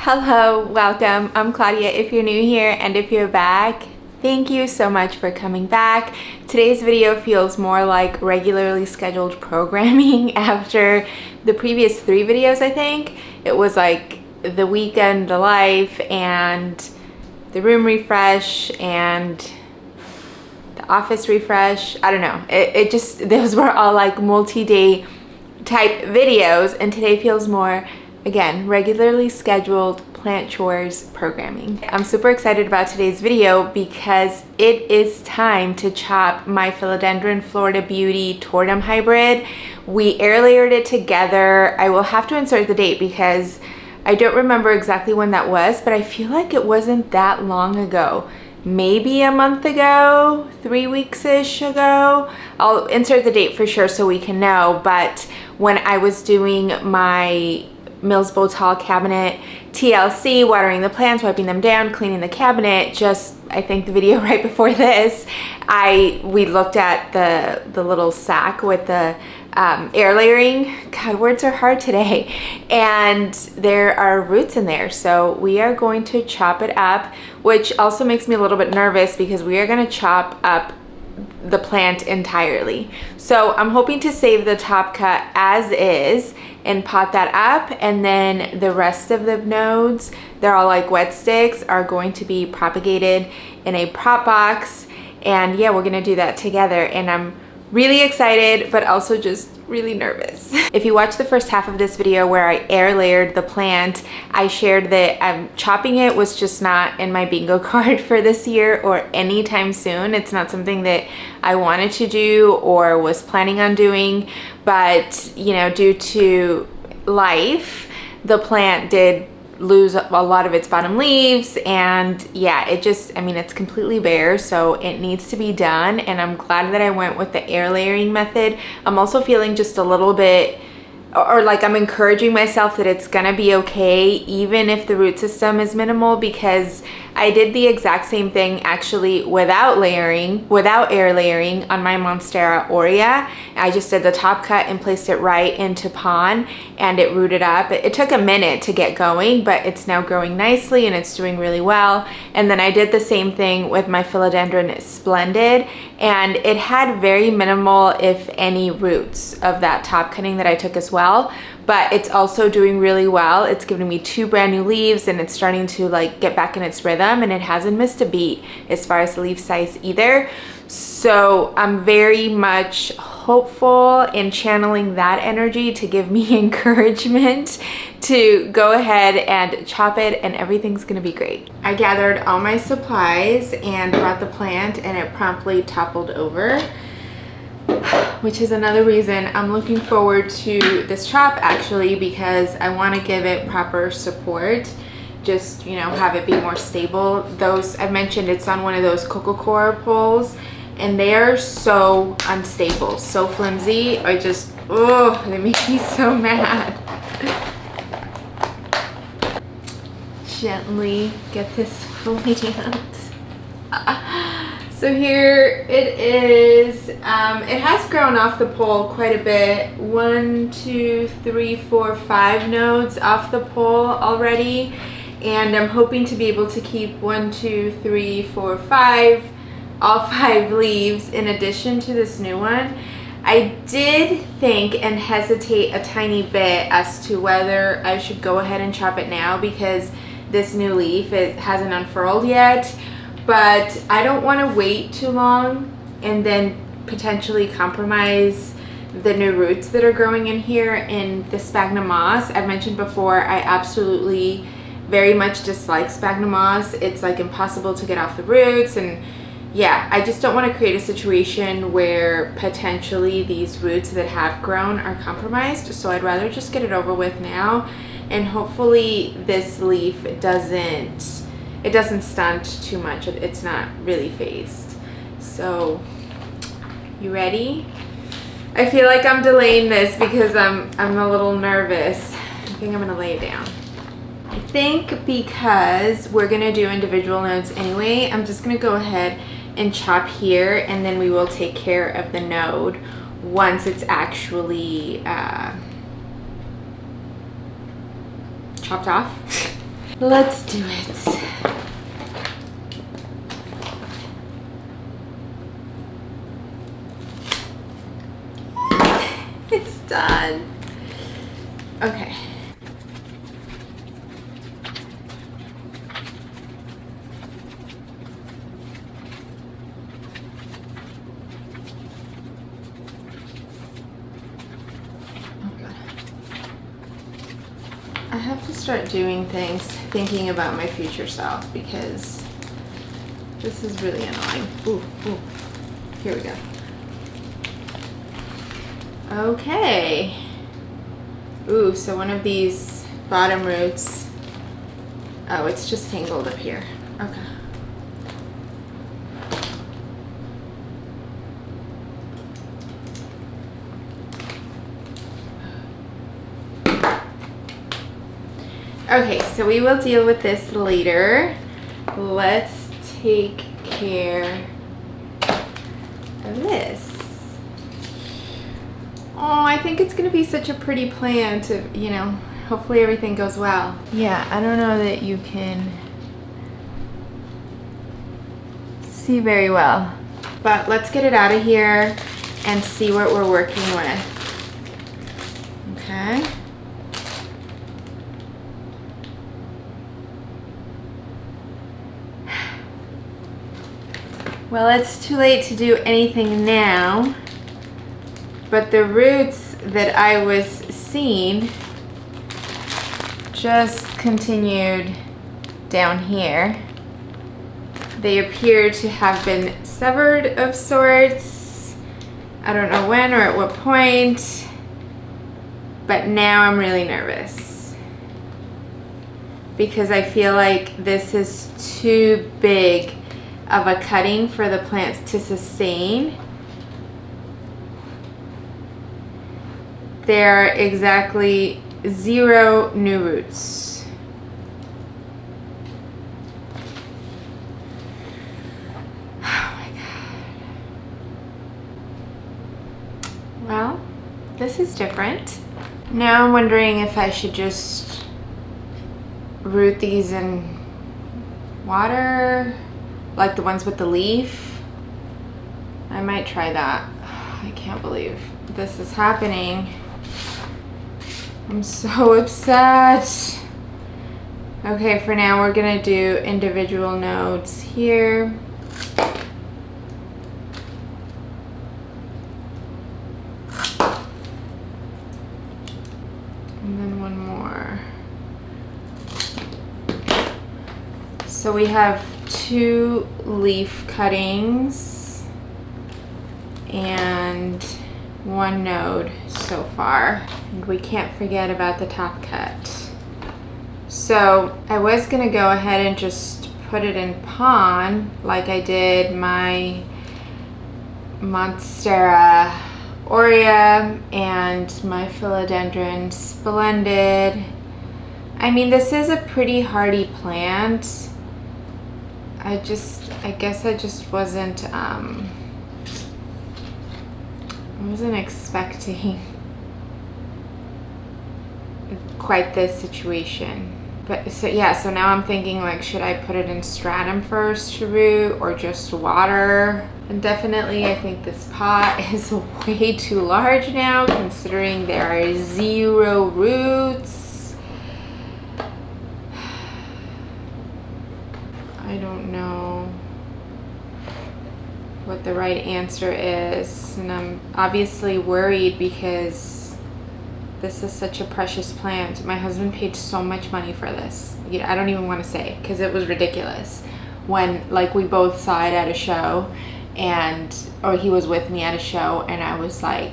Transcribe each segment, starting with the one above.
Hello, welcome. I'm Claudia if you're new here, and if you're back, thank you so much for coming back. Today's video feels more like regularly scheduled programming after the previous 3 videos, I think. It was like the weekend, the life, and the room refresh, and the office refresh. I don't know. It just, those were all like multi-day type videos, and today feels more, again, regularly scheduled plant chores programming. I'm super excited about today's video because it is time to chop my Philodendron Florida Beauty Tortum hybrid. We air layered it together. I will have to insert the date because I don't remember exactly when that was, but I feel like it wasn't that long ago. Maybe a month ago, 3 weeks-ish ago. I'll insert the date for sure so we can know, but when I was doing my Mills Botal cabinet TLC, watering the plants, wiping them down, cleaning the cabinet, just I think the video right before this, we looked at the little sack with the air layering. God, words are hard today. And there are roots in there, so we are going to chop it up, which also makes me a little bit nervous because we are going to chop up the plant entirely. So I'm hoping to save the top cut as is and pot that up, and then the rest of the nodes, they're all like wet sticks, are going to be propagated in a prop box. And yeah, we're gonna do that together, and I'm really excited but also just really nervous. If you watched the first half of this video where I air layered the plant, I shared that chopping it was just not in my bingo card for this year or anytime soon. It's not something that I wanted to do or was planning on doing, but you know, due to life, the plant did lose a lot of its bottom leaves, and yeah, it just, I mean, it's completely bare, so it needs to be done. And I'm glad that I went with the air layering method. I'm also feeling just a little bit, or like I'm encouraging myself that it's gonna be okay even if the root system is minimal, because I did the exact same thing actually without air layering on my Monstera aurea. I just did the top cut and placed it right into pon, and it rooted up. It took a minute to get going, but it's now growing nicely and it's doing really well. And then I did the same thing with my Philodendron Splendid, and it had very minimal, if any, roots of that top cutting that I took as well. But it's also doing really well. It's giving me 2 brand new leaves, and it's starting to like get back in its rhythm, and it hasn't missed a beat as far as the leaf size either. So I'm very much hopeful in channeling that energy to give me encouragement to go ahead and chop it, and everything's gonna be great. I gathered all my supplies and brought the plant, and it promptly toppled over, which is another reason I'm looking forward to this chop actually, because I want to give it proper support, just, you know, have it be more stable. Those I mentioned, it's on one of those coco coir poles, and they are so unstable, so flimsy. I just, oh, they make me so mad. Gently get this plant. So here it is. It has grown off the pole quite a bit. 1, 2, 3, 4, 5 nodes off the pole already. And I'm hoping to be able to keep 1, 2, 3, 4, 5, all 5 leaves in addition to this new one. I did think and hesitate a tiny bit as to whether I should go ahead and chop it now, because this new leaf, it hasn't unfurled yet. But I don't want to wait too long and then potentially compromise the new roots that are growing in here in the sphagnum moss. I've mentioned before, I absolutely very much dislike sphagnum moss. It's like impossible to get off the roots, and yeah, I just don't want to create a situation where potentially these roots that have grown are compromised. So I'd rather just get it over with now, and hopefully this leaf doesn't stunt too much. It's not really phased. So, you ready? I feel like I'm delaying this because I'm a little nervous. I think I'm gonna lay it down. I think because we're gonna do individual nodes anyway, I'm just gonna go ahead and chop here, and then we will take care of the node once it's actually chopped off. Let's do it. It's done. Okay. I have to start doing things thinking about my future self because this is really annoying. Ooh, ooh. Here we go. Okay. Ooh, so one of these bottom roots, oh, it's just tangled up here. Okay. Okay, so we will deal with this later. Let's take care of this. Oh, I think it's gonna be such a pretty plant. You know, hopefully everything goes well. Yeah, I don't know that you can see very well, but let's get it out of here and see what we're working with. Okay. Well, it's too late to do anything now, but the roots that I was seeing just continued down here. They appear to have been severed of sorts. I don't know when or at what point, but now I'm really nervous because I feel like this is too big of a cutting for the plants to sustain. There are exactly 0 new roots. Oh my God. Well, this is different. Now I'm wondering if I should just root these in water, like the ones with the leaf. I might try that. I can't believe this is happening. I'm so upset. Okay, for now we're gonna do individual nodes here. And then one more. So we have 2 leaf cuttings and 1 node so far. And we can't forget about the top cut. So I was gonna go ahead and just put it in pon like I did my Monstera aurea and my Philodendron splendid. I mean, this is a pretty hardy plant. I guess I just wasn't expecting quite this situation. But so yeah, so now I'm thinking, like, should I put it in stratum first to root or just water? And definitely I think this pot is way too large now, considering there are 0 roots. I don't know what the right answer is, and I'm obviously worried because this is such a precious plant. My husband paid so much money for this. I don't even want to say because it was ridiculous when, like, we both saw it at a show, or he was with me at a show, and I was like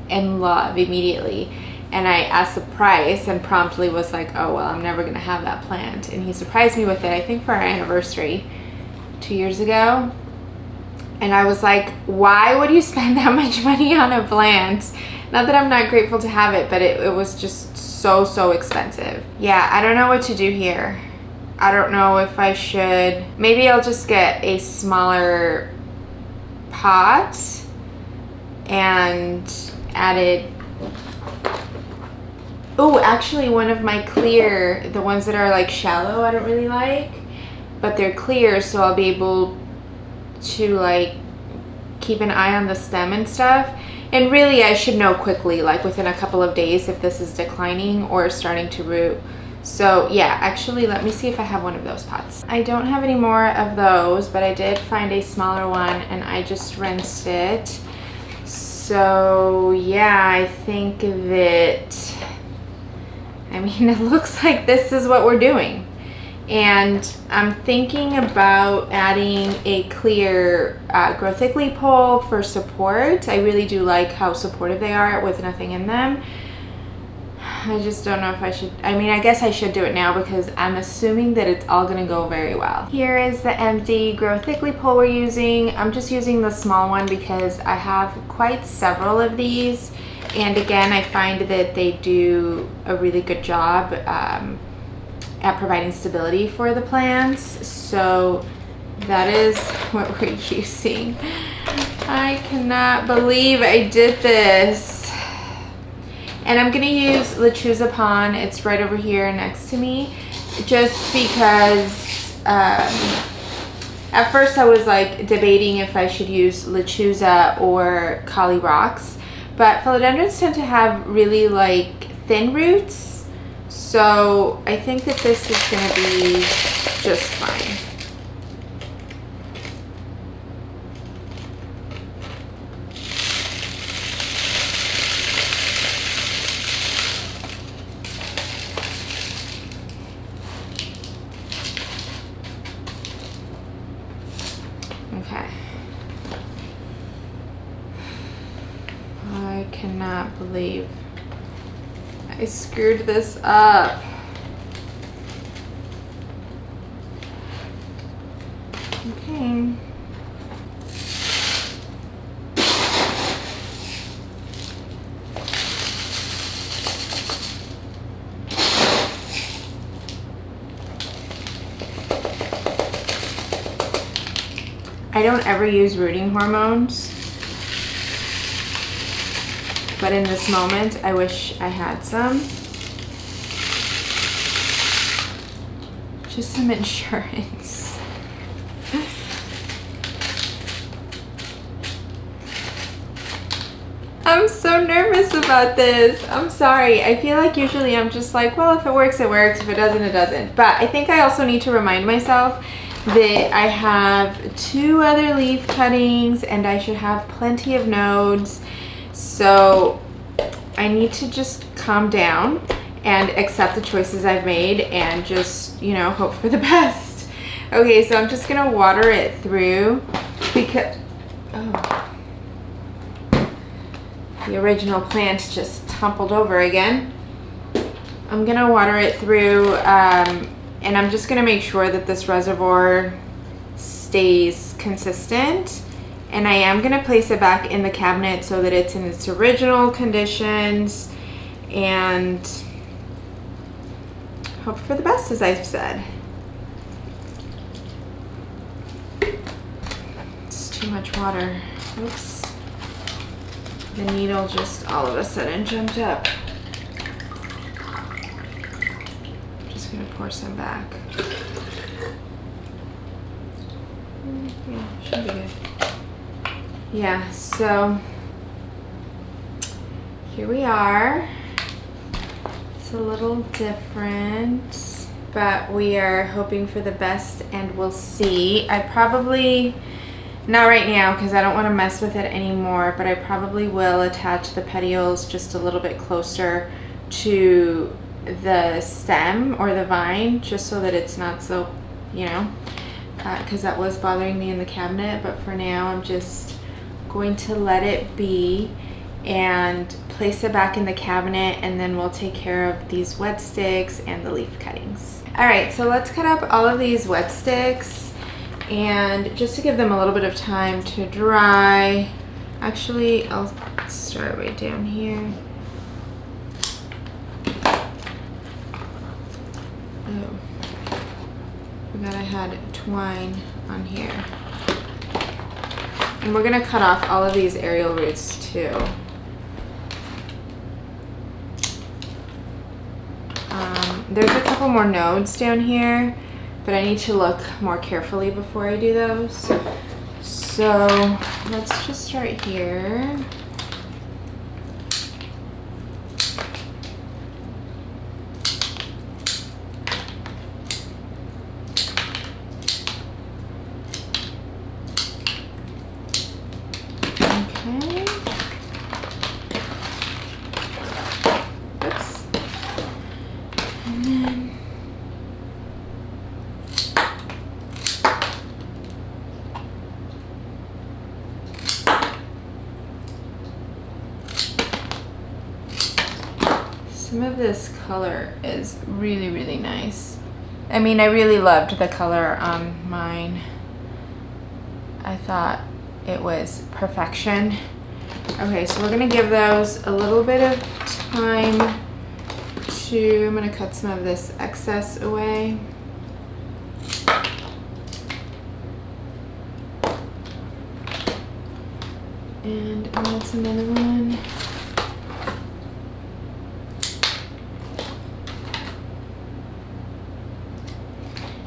in love immediately. And I asked the price and promptly was like, oh, well, I'm never gonna have that plant. And he surprised me with it, I think for our anniversary 2 years ago. And I was like, why would you spend that much money on a plant? Not that I'm not grateful to have it, but it was just so expensive. Yeah, I don't know what to do here. I don't know if I should, maybe I'll just get a smaller pot and add it Oh, actually one of my clear, the ones that are like shallow, I don't really like, but they're clear, so I'll be able to like keep an eye on the stem and stuff. And really I should know quickly, like within a couple of days, if this is declining or starting to root. So yeah, actually let me see if I have one of those pots. I don't have any more of those, but I did find a smaller one and I just rinsed it. So yeah, I think that, I mean, it looks like this is what we're doing. And I'm thinking about adding a clear Grow Thickly pole for support. I really do like how supportive they are with nothing in them. I just don't know if I should, I mean, I guess I should do it now because I'm assuming that it's all gonna go very well. Here is the empty Grow Thickly pole we're using. I'm just using the small one because I have quite several of these. And again, I find that they do a really good job at providing stability for the plants. So that is what we're using. I cannot believe I did this. And I'm gonna use lechuza pon. It's right over here next to me, just because at first I was like debating if I should use lechuza or Kali rocks, but philodendrons tend to have really like thin roots, so I think that this is gonna be just fine. Okay. I cannot believe I screwed this up. Okay. I don't ever use rooting hormones, but in this moment, I wish I had some. Just some insurance. I'm so nervous about this. I'm sorry. I feel like usually I'm just like, well, if it works, it works. If it doesn't, it doesn't. But I think I also need to remind myself that I have 2 other leaf cuttings and I should have plenty of nodes. So I need to just calm down and accept the choices I've made and just, you know, hope for the best. Okay, so I'm just gonna water it through because, oh, the original plant just tumbled over again. I'm gonna water it through and I'm just gonna make sure that this reservoir stays consistent. And I am gonna place it back in the cabinet so that it's in its original conditions and hope for the best, as I've said. It's too much water. Oops. The needle just all of a sudden jumped up. Just gonna pour some back. Yeah, should be good. Yeah, so here we are. It's a little different, but we are hoping for the best and we'll see. I probably, not right now because I don't want to mess with it anymore, but I probably will attach the petioles just a little bit closer to the stem or the vine, just so that it's not so, you know, because that was bothering me in the cabinet. But for now, I'm just going to let it be and place it back in the cabinet, and then we'll take care of these wet sticks and the leaf cuttings. All right, so let's cut up all of these wet sticks, and just to give them a little bit of time to dry. Actually, I'll start right down here. Oh, forgot I had twine on here. And we're gonna cut off all of these aerial roots too. There's a couple more nodes down here, but I need to look more carefully before I do those. So let's just start here. Okay. Oops. And then some of this color is really, really nice. I mean, I really loved the color on mine. I thought it was perfection. Okay, so we're gonna give those a little bit of time to, I'm gonna cut some of this excess away. And that's another one.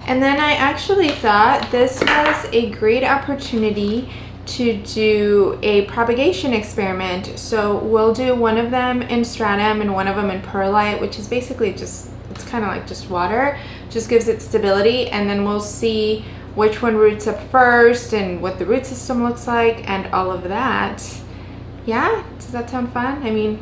And then I actually thought this was a great opportunity to do a propagation experiment. So we'll do one of them in stratum and one of them in perlite, which is basically just, it's kind of like just water, just gives it stability. And then we'll see which one roots up first and what the root system looks like and all of that. Yeah, does that sound fun? I mean,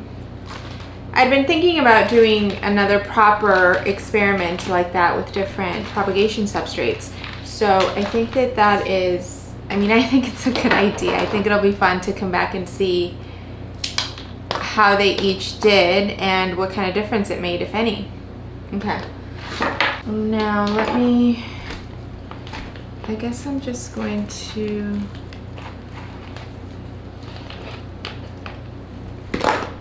I'd been thinking about doing another proper experiment like that with different propagation substrates. So I think that that is, I mean, I think it's a good idea. I think it'll be fun to come back and see how they each did and what kind of difference it made, if any. Okay. Now let me, I guess I'm just going to,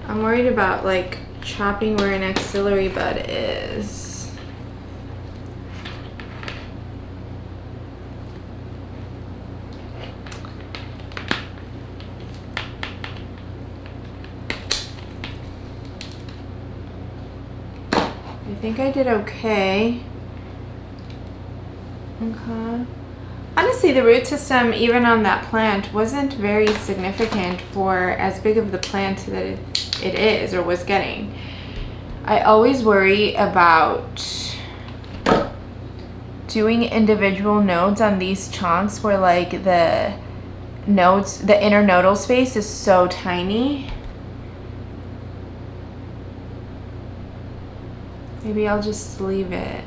I'm worried about like chopping where an axillary bud is. I think I did okay. Okay. Honestly, the root system, even on that plant, wasn't very significant for as big of the plant that it is or was getting. I always worry about doing individual nodes on these chunks where like the nodes, the inner nodal space is so tiny. Maybe I'll just leave it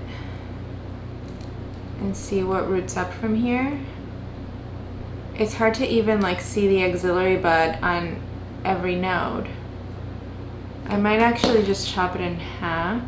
and see what roots up from here. It's hard to even like see the axillary bud on every node. I might actually just chop it in half.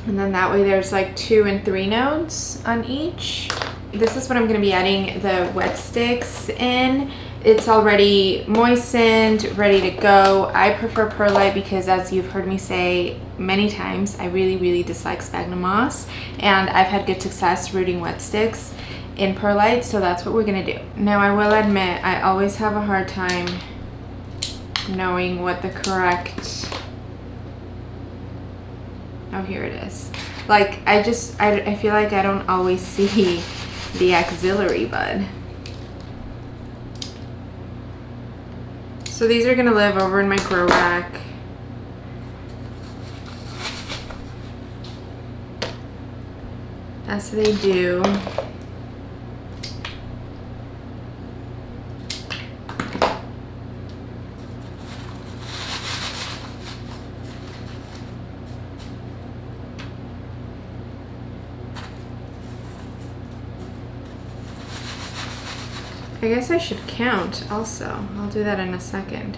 And then that way there's like 2 and 3 nodes on each. This is what I'm gonna be adding the wet sticks in. It's already moistened, ready to go. I prefer perlite because, as you've heard me say many times, I really, really dislike sphagnum moss, and I've had good success rooting wet sticks in perlite, so that's what we're gonna do. Now, I will admit, I always have a hard time knowing what the correct, oh, here it is. Like, I feel like I don't always see the axillary bud. So these are gonna live over in my grow rack. As they do. I guess I should count also. I'll do that in a second.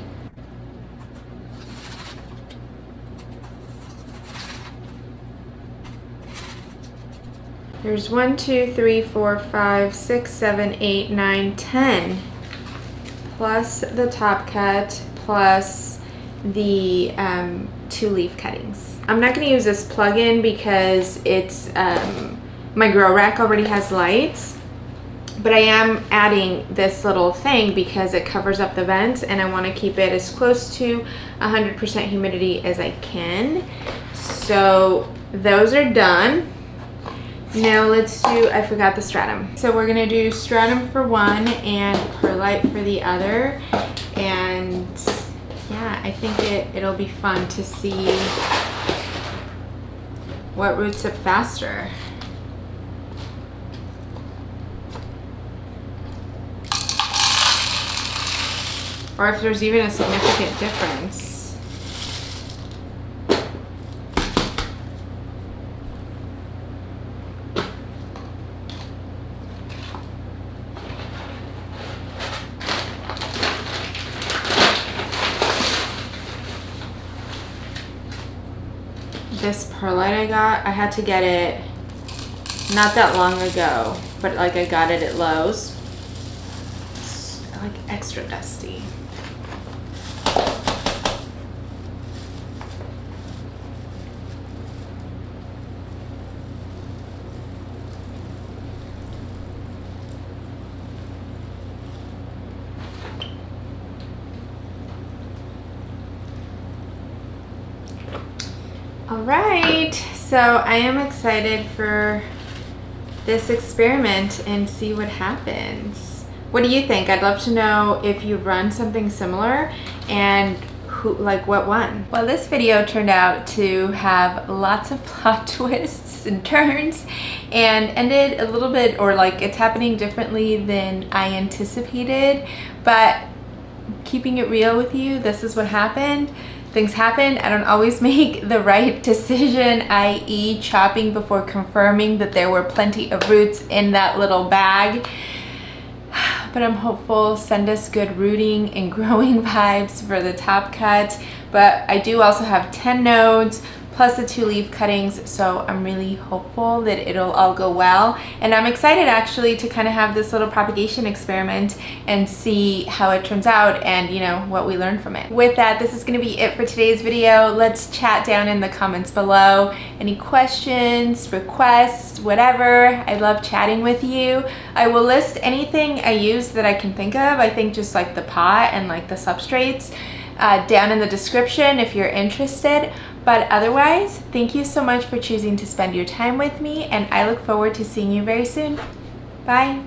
There's 1, 2, 3, 4, 5, 6, 7, 8, 9, 10. Plus the top cut, plus the 2 leaf cuttings. I'm not gonna use this plug-in because it's, my grow rack already has lights. But I am adding this little thing because it covers up the vents and I want to keep it as close to 100% humidity as I can. So those are done. Now let's do, I forgot the stratum. So we're gonna do stratum for one and perlite for the other. And yeah, I think it'll be fun to see what roots up faster. Or if there's even a significant difference. This perlite I got, I had to get it not that long ago, but like I got it at Lowe's. It's like extra dusty. All right, so I am excited for this experiment and see what happens. What do you think? I'd love to know if you've run something similar and who, like what won. Well, this video turned out to have lots of plot twists and turns and ended a little bit, or like it's happening differently than I anticipated, but keeping it real with you, this is what happened. Things happen. I don't always make the right decision, i.e. chopping before confirming that there were plenty of roots in that little bag. But I'm hopeful, send us good rooting and growing vibes for the top cut. But I do also have 10 nodes plus the 2 leaf cuttings, so I'm really hopeful that it'll all go well. And I'm excited actually to kind of have this little propagation experiment and see how it turns out and, you know, what we learn from it. With that, this is going to be it for today's video. Let's chat down in the comments below. Any questions, requests, whatever. I love chatting with you. I will list anything I use that I can think of. I think just like the pot and like the substrates down in the description if you're interested. But otherwise, thank you so much for choosing to spend your time with me, and I look forward to seeing you very soon. Bye.